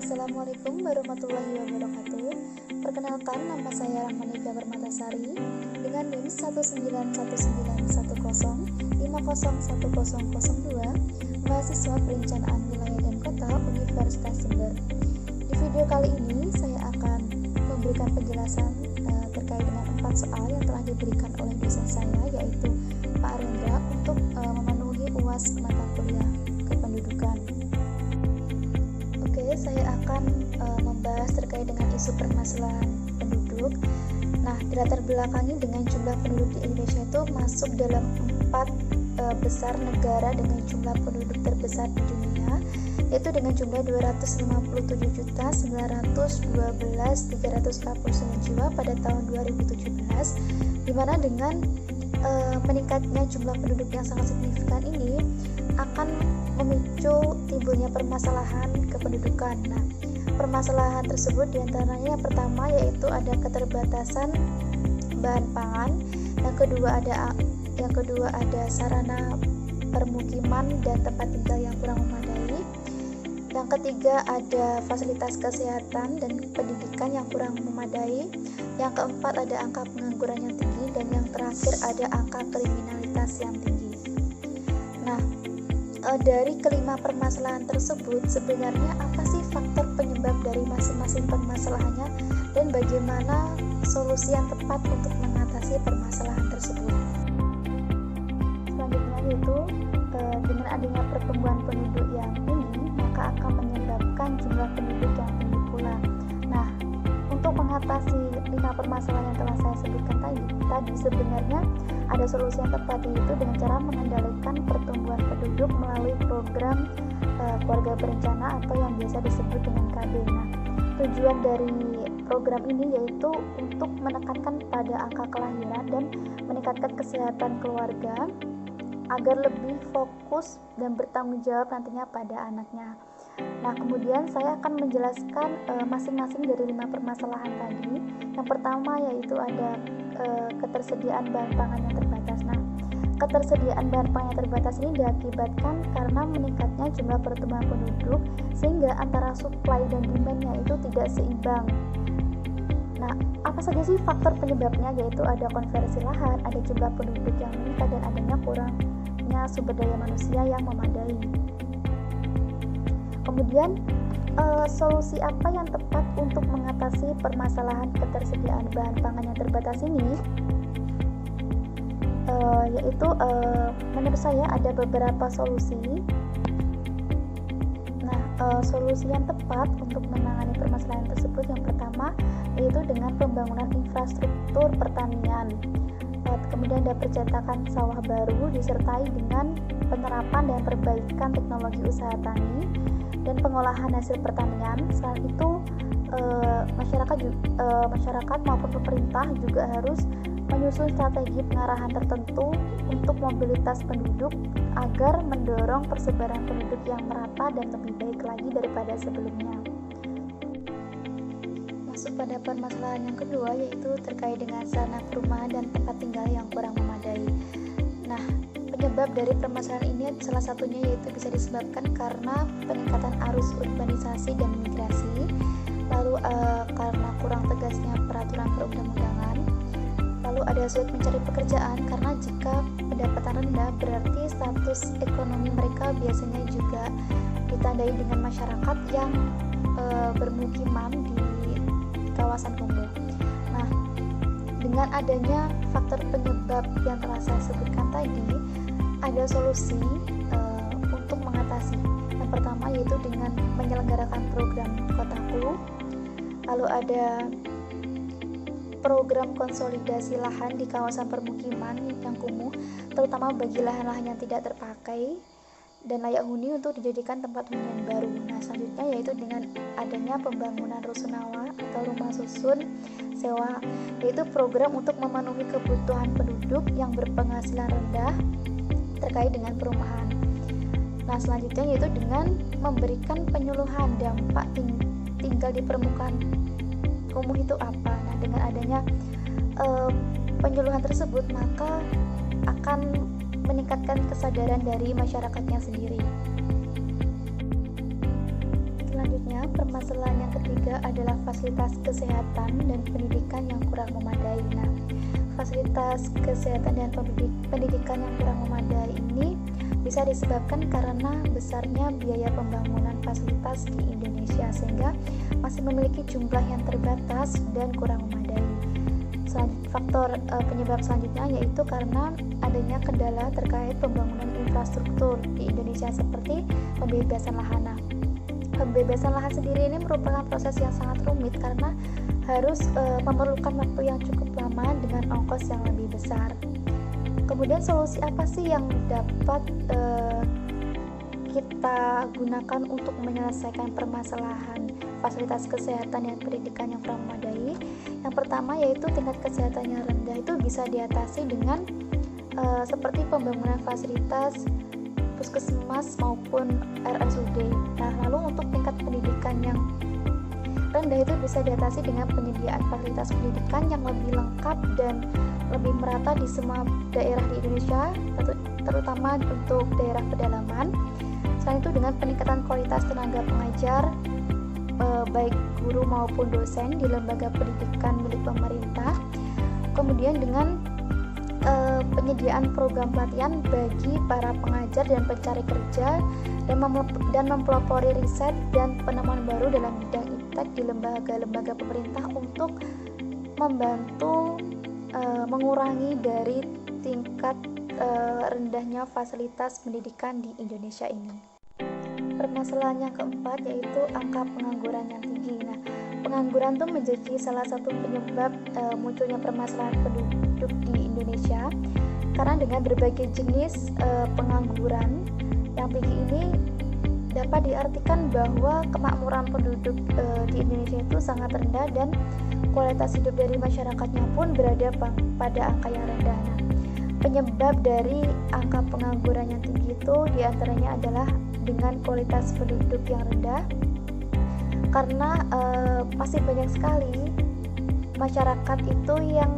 Assalamualaikum warahmatullahi wabarakatuh. Perkenalkan, nama saya Rahmanika Permatasari dengan NIM 1911910501002, mahasiswa Perencanaan Wilayah dan Kota Universitas Jember. Di video kali ini saya akan memberikan penjelasan terkait dengan 4 soal yang telah diberikan oleh dosen saya, yaitu Pak Arendra, untuk memenuhi UAS mata kuliah kependudukan. Saya akan membahas terkait dengan isu permasalahan penduduk. Nah, dilatar belakangi dengan jumlah penduduk di Indonesia itu masuk dalam 4 besar negara dengan jumlah penduduk terbesar di dunia, yaitu dengan jumlah 257.912.349 jiwa pada tahun 2017, di mana dengan meningkatnya jumlah penduduk yang sangat signifikan ini akan memicu timbulnya permasalahan kependudukan. Nah, permasalahan tersebut diantaranya yang pertama yaitu ada keterbatasan bahan pangan, yang kedua ada sarana permukiman dan tempat tinggal yang kurang memadai, yang ketiga ada fasilitas kesehatan dan pendidikan yang kurang memadai, yang keempat ada angka pengangguran yang tinggi, dan yang terakhir ada angka kriminalitas yang tinggi. Nah, dari kelima permasalahan tersebut, sebenarnya apa sih faktor penyebab dari masing-masing permasalahannya dan bagaimana solusi yang tepat untuk mengatasi permasalahan tersebut? Selanjutnya yaitu dengan adanya pertumbuhan penduduk yang tinggi, maka akan menyebabkan jumlah penduduk yang tinggi pula. Nah, untuk mengatasi 5 permasalahan yang telah saya sebutkan tadi sebenarnya ada solusi yang tepat, yaitu dengan cara mengendalikan pertumbuhan penduduk melalui program keluarga berencana atau yang biasa disebut dengan KB. Nah, tujuan dari program ini yaitu untuk menekankan pada angka kelahiran dan meningkatkan kesehatan keluarga agar lebih fokus dan bertanggung jawab nantinya pada anaknya. Nah, kemudian saya akan menjelaskan masing-masing dari 5 permasalahan tadi. Yang pertama yaitu ada ketersediaan bahan pangan yang terbatas. Nah, ketersediaan bahan pangan yang terbatas ini diakibatkan karena meningkatnya jumlah pertumbuhan penduduk sehingga antara supply dan demand-nya itu tidak seimbang. Nah, apa saja sih faktor penyebabnya? Yaitu ada konversi lahan, ada jumlah penduduk yang meningkat, dan adanya kurangnya sumber daya manusia yang memadai. Kemudian solusi apa yang tepat untuk mengatasi permasalahan ketersediaan bahan pangan yang terbatas ini? Yaitu menurut saya ada beberapa solusi. Nah, solusi yang tepat untuk menangani permasalahan tersebut yang pertama yaitu dengan pembangunan infrastruktur pertanian. Kemudian ada percetakan sawah baru disertai dengan penerapan dan perbaikan teknologi usaha tani dan pengolahan hasil pertanian. Selain itu, masyarakat maupun pemerintah juga harus menyusun strategi pengarahan tertentu untuk mobilitas penduduk agar mendorong persebaran penduduk yang merata dan lebih baik lagi daripada sebelumnya. Masuk pada permasalahan yang kedua yaitu terkait dengan sarana perumahan dan tempat tinggal yang kurang memadai. Nah, penyebab dari permasalahan ini salah satunya yaitu bisa disebabkan karena peningkatan arus urbanisasi dan migrasi, lalu karena kurang tegasnya peraturan perundang-undangan, lalu ada sulit mencari pekerjaan karena jika pendapatan rendah berarti status ekonomi mereka biasanya juga ditandai dengan masyarakat yang bermukiman di kawasan kumuh. Nah, dengan adanya faktor penyebab yang telah saya sebutkan tadi, ada solusi untuk mengatasi. Yang pertama yaitu dengan menyelenggarakan program Kotaku, lalu ada program konsolidasi lahan di kawasan permukiman yang kumuh, terutama bagi lahan-lahan yang tidak terpakai dan layak huni untuk dijadikan tempat hunian baru. Nah, selanjutnya yaitu dengan adanya pembangunan rusunawa atau rumah susun sewa, yaitu program untuk memenuhi kebutuhan penduduk yang berpenghasilan rendah terkait dengan perumahan. Nah, selanjutnya yaitu dengan memberikan penyuluhan dampak tinggal di permukaan kumuh itu apa. Nah, dengan adanya penyuluhan tersebut maka akan meningkatkan kesadaran dari masyarakatnya sendiri. Selanjutnya, permasalahan yang ketiga adalah fasilitas kesehatan dan pendidikan yang kurang memadai. Nah, fasilitas kesehatan dan pendidikan yang kurang memadai ini bisa disebabkan karena besarnya biaya pembangunan fasilitas di Indonesia sehingga masih memiliki jumlah yang terbatas dan kurang memadai. Faktor penyebab selanjutnya yaitu karena adanya kendala terkait pembangunan infrastruktur di Indonesia seperti pembebasan lahan. Nah, pembebasan lahan sendiri ini merupakan proses yang sangat rumit karena harus memerlukan waktu yang cukup lama dengan ongkos yang lebih besar. Kemudian solusi apa sih yang dapat kita gunakan untuk menyelesaikan permasalahan fasilitas kesehatan dan pendidikan yang kurang memadai? Yang pertama yaitu tingkat kesehatan yang rendah itu bisa diatasi dengan seperti pembangunan fasilitas puskesmas maupun RSUD. Nah, lalu untuk tingkat pendidikan yang rendah itu bisa diatasi dengan penyediaan fasilitas pendidikan yang lebih lengkap dan lebih merata di semua daerah di Indonesia, terutama untuk daerah pedalaman. Selain itu dengan peningkatan kualitas tenaga pengajar, baik guru maupun dosen di lembaga pendidikan milik pemerintah. Kemudian dengan penyediaan program pelatihan bagi para pengajar dan pencari kerja dan mempelopori riset dan penemuan baru dalam bidang iptek di lembaga-lembaga pemerintah untuk membantu mengurangi dari tingkat rendahnya fasilitas pendidikan di Indonesia ini. Permasalahan yang keempat yaitu angka pengangguran yang tinggi. Nah, pengangguran itu menjadi salah satu penyebab munculnya permasalahan penduduk di Indonesia karena dengan berbagai jenis pengangguran yang tinggi ini dapat diartikan bahwa kemakmuran penduduk di Indonesia itu sangat rendah dan kualitas hidup dari masyarakatnya pun berada pada angka yang rendah. Nah, penyebab dari angka pengangguran yang tinggi itu diantaranya adalah dengan kualitas penduduk yang rendah karena masih banyak sekali masyarakat itu yang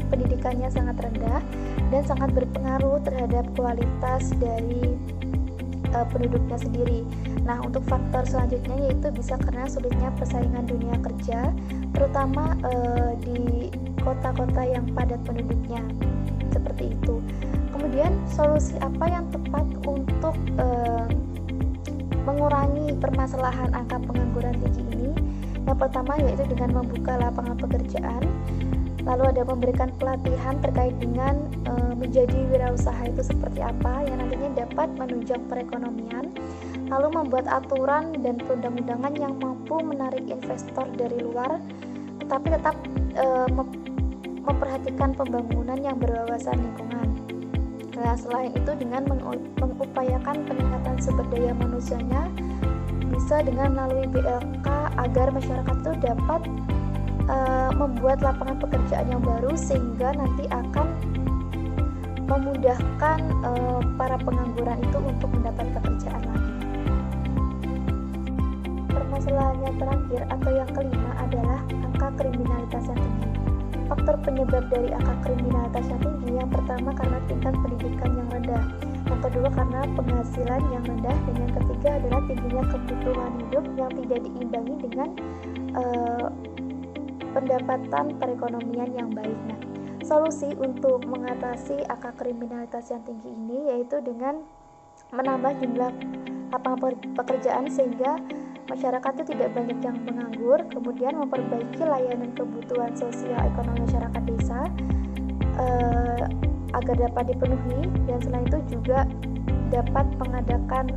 pendidikannya sangat rendah dan sangat berpengaruh terhadap kualitas dari penduduknya sendiri. Nah, untuk faktor selanjutnya yaitu bisa karena sulitnya persaingan dunia kerja, terutama di kota-kota yang padat penduduknya, seperti itu. Kemudian solusi apa yang tepat untuk mengurangi permasalahan angka pengangguran tinggi ini? Yang pertama yaitu dengan membuka lapangan pekerjaan, lalu ada memberikan pelatihan terkait dengan menjadi wirausaha itu seperti apa yang nantinya dapat menunjang perekonomian, lalu membuat aturan dan perundang-undangan yang mampu menarik investor dari luar tetapi tetap memperhatikan pembangunan yang berwawasan lingkungan. Nah, selain itu dengan mengupayakan peningkatan sumber daya manusianya bisa dengan melalui BLK agar masyarakat itu dapat membuat lapangan pekerjaan yang baru sehingga nanti akan memudahkan para pengangguran itu untuk mendapat pekerjaan lagi. Permasalahan yang terakhir atau yang kelima adalah angka kriminalitas yang tinggi. Faktor penyebab dari angka kriminalitas yang tinggi yang pertama karena tingkat pendidikan yang rendah, yang kedua karena penghasilan yang rendah, dan yang ketiga adalah tingginya kebutuhan hidup yang tidak diimbangi dengan pendapatan perekonomian yang baik. Nah, solusi untuk mengatasi angka kriminalitas yang tinggi ini yaitu dengan menambah jumlah lapangan pekerjaan sehingga masyarakat itu tidak banyak yang menganggur, kemudian memperbaiki layanan kebutuhan sosial ekonomi masyarakat desa agar dapat dipenuhi, dan selain itu juga dapat mengadakan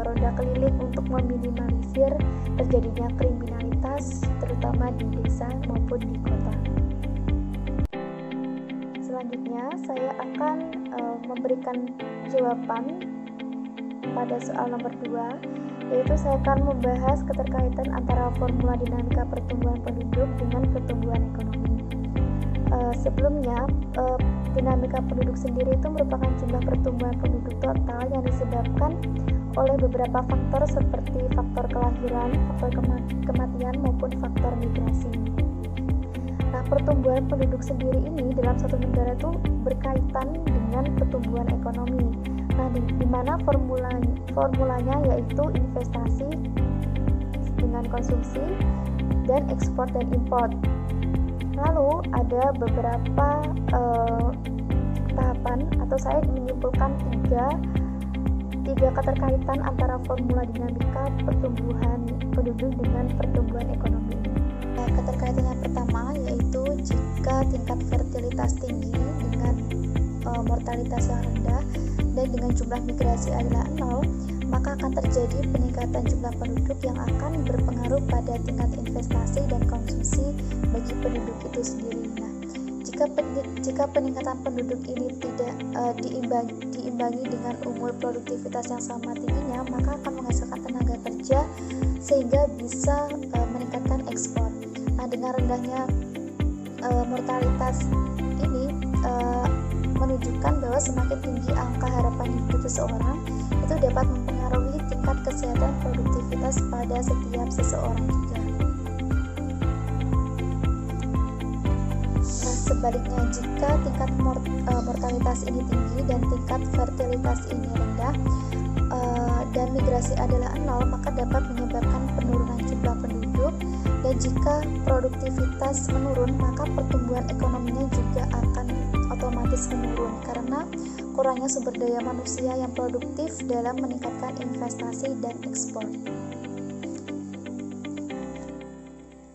ronda keliling untuk meminimalisir terjadinya kriminalitas terutama di desa maupun di kota. Selanjutnya saya akan memberikan jawaban pada soal nomor 2, yaitu saya akan membahas keterkaitan antara formula dinamika pertumbuhan penduduk dengan pertumbuhan ekonomi. Sebelumnya, dinamika penduduk sendiri itu merupakan jumlah pertumbuhan penduduk total yang disebabkan oleh beberapa faktor seperti faktor kelahiran, faktor kematian maupun faktor migrasi. Nah, pertumbuhan penduduk sendiri ini dalam satu negara itu berkaitan dengan pertumbuhan ekonomi. Nah, di mana formulanya yaitu investasi konsumsi, dan ekspor dan impor. Lalu ada beberapa tahapan, atau saya menyimpulkan tiga keterkaitan antara formula dinamika pertumbuhan penduduk dengan pertumbuhan ekonomi. Keterkaitan yang pertama yaitu jika tingkat fertilitas tinggi dengan mortalitas yang rendah dan dengan jumlah migrasi adalah 0, maka akan terjadi peningkatan jumlah penduduk yang akan berpengaruh pada tingkat investasi dan konsumsi bagi penduduk itu sendiri. Nah, jika peningkatan penduduk ini tidak diimbangi dengan umur produktivitas yang sama tingginya, maka akan menghasilkan tenaga kerja sehingga bisa meningkatkan ekspor. Nah, dengan rendahnya mortalitas ini menunjukkan bahwa semakin tinggi angka harapan hidup seseorang itu dapat mempengaruhi tingkat kesehatan produktivitas pada setiap seseorang juga. Nah, sebaliknya jika tingkat mortalitas ini tinggi dan tingkat fertilitas ini rendah dan migrasi adalah 0, maka dapat menyebabkan penurunan jumlah penduduk, dan jika produktivitas menurun maka pertumbuhan ekonominya juga akan otomatis menurun karena kurangnya sumber daya manusia yang produktif dalam meningkatkan investasi dan ekspor.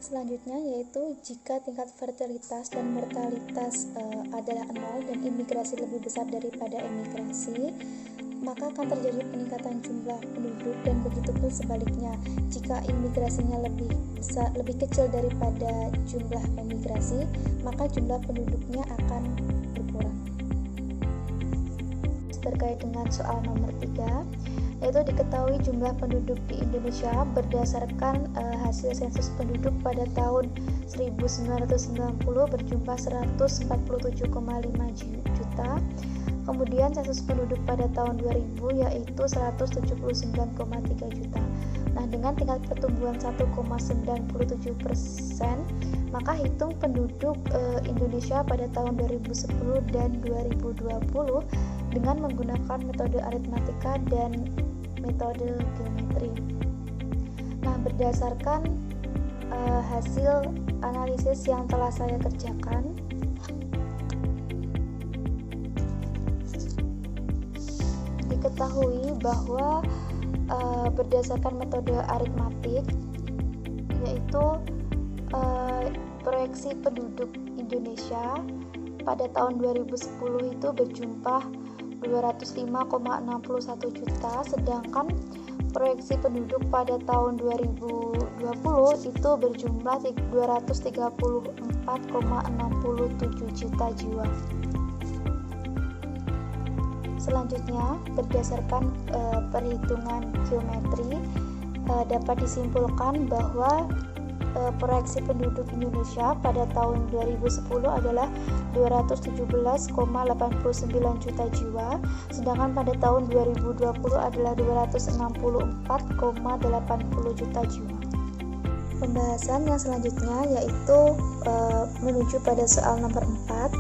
Selanjutnya yaitu jika tingkat fertilitas dan mortalitas adalah 0 dan imigrasi lebih besar daripada emigrasi, maka akan terjadi peningkatan jumlah penduduk, dan begitu pun sebaliknya jika imigrasinya lebih kecil daripada jumlah emigrasi, maka jumlah penduduknya akan berkurang. Terkait dengan soal nomor 3, yaitu diketahui jumlah penduduk di Indonesia berdasarkan hasil sensus penduduk pada tahun 1990 berjumlah 147,5 juta. Kemudian sensus penduduk pada tahun 2000 yaitu 179,3 juta. Nah, dengan tingkat pertumbuhan 1,97%, maka hitung penduduk Indonesia pada tahun 2010 dan 2020 dengan menggunakan metode aritmatika dan metode geometri. Nah, berdasarkan hasil analisis yang telah saya kerjakan, diketahui bahwa berdasarkan metode aritmatik, yaitu proyeksi penduduk Indonesia pada tahun 2010 itu berjumlah 205,61 juta, sedangkan proyeksi penduduk pada tahun 2020 itu berjumlah 234,67 juta jiwa. Selanjutnya, berdasarkan perhitungan geometri dapat disimpulkan bahwa proyeksi penduduk Indonesia pada tahun 2010 adalah 217,89 juta jiwa, sedangkan pada tahun 2020 adalah 264,80 juta jiwa. Pembahasan yang selanjutnya yaitu menuju pada soal nomor 4,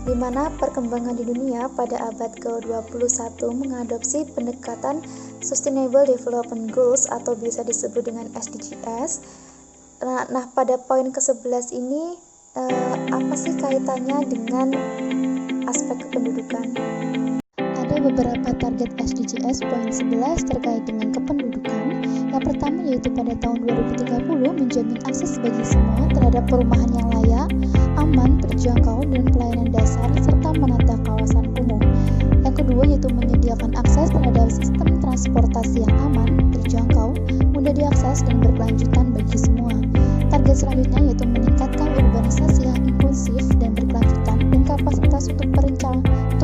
di mana perkembangan di dunia pada abad ke-21 mengadopsi pendekatan Sustainable Development Goals atau bisa disebut dengan SDGs. Nah, pada poin ke-11 ini apa sih kaitannya dengan aspek kependudukan? Ada beberapa target SDGs poin 11 terkait dengan kependudukan. Yang pertama yaitu pada tahun 2030 menjamin akses bagi semua terhadap perumahan yang layak, aman, terjangkau, dan pelayanan dasar, serta menata kawasan umum. Yang kedua yaitu menyediakan akses terhadap sistem transportasi yang aman, terjangkau, mudah diakses, dan berkelanjutan bagi semua. Target selanjutnya yaitu meningkatkan urbanisasi yang inklusif dan berkelanjutan dan kapasitas untuk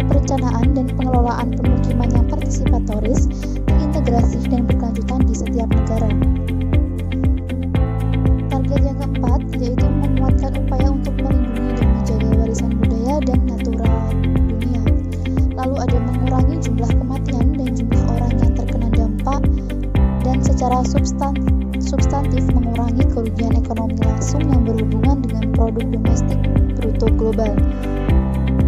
perencanaan dan pengelolaan pemukiman yang partisipatoris, terintegrasi, dan berkelanjutan di setiap negara. Target yang keempat yaitu menguatkan upaya untuk melindungi dan menjaga warisan budaya dan natural dunia. Lalu ada mengurangi jumlah kematian dan jumlah orang yang terkena dampak, dan secara substantif mengurangi kerugian ekonomi langsung yang berhubungan dengan produk domestik bruto global.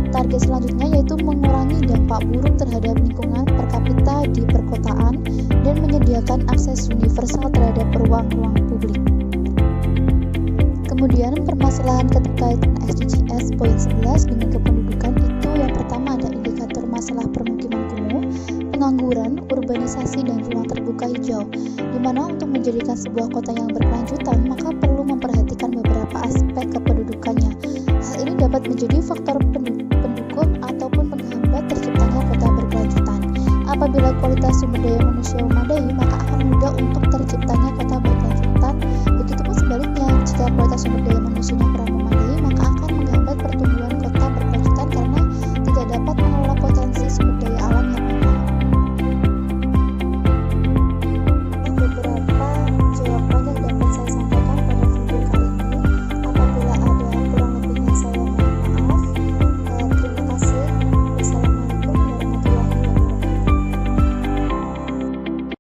Target selanjutnya yaitu mengurangi dampak buruk terhadap lingkungan per kapita di perkotaan dan menyediakan akses universal terhadap ruang-ruang publik. Kemudian permasalahan keterkaitan SDGs poin 11 dengan kependudukan itu yang pertama ada indikator masalah permukiman kumuh, pengangguran, urbanisasi, dan ruang terbuka hijau, di mana untuk menjadikan sebuah kota yang berkelanjutan maka perlu memperhatikan beberapa aspek kependudukannya. Hal ini dapat menjadi faktor pendukung ataupun penghambat terciptanya kota berkelanjutan. Apabila kualitas sumber daya manusia memadai, maka akan mudah untuk terciptanya kota berkelanjutan. Begitupun sebaliknya, jika kualitas sumber daya manusianya kurang memadai,